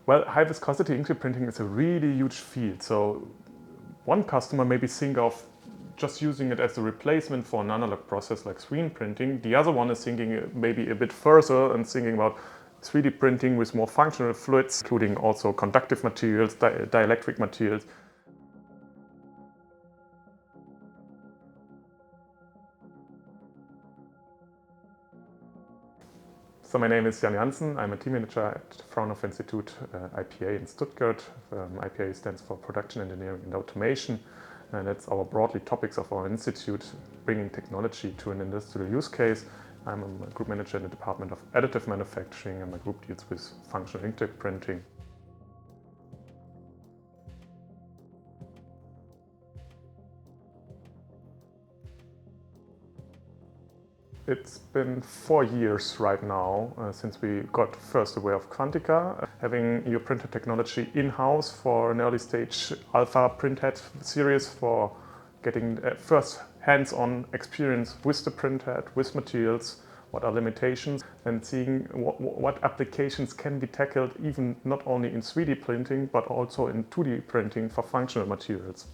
Well, high viscosity inkjet printing is a really huge field. So one customer maybe think of just using it as a replacement for an analog process like screen printing. The other one is thinking maybe a bit further and thinking about 3D printing with more functional fluids, including also conductive materials, dielectric materials. So my name is Janhsen. I'm a team manager at Fraunhofer IPA in Stuttgart. IPA stands for Production Engineering and Automation, and that's our broadly topics of our institute, bringing technology to an industrial use case. I'm a group manager in the department of Additive Manufacturing, and my group deals with functional inkjet printing. It's been 4 years right now since we got first aware of Quantica. Having your printer technology in-house for an early stage alpha printhead series for getting first hands-on experience with the printhead, with materials, what are limitations, and seeing what applications can be tackled even not only in 3D printing but also in 2D printing for functional materials.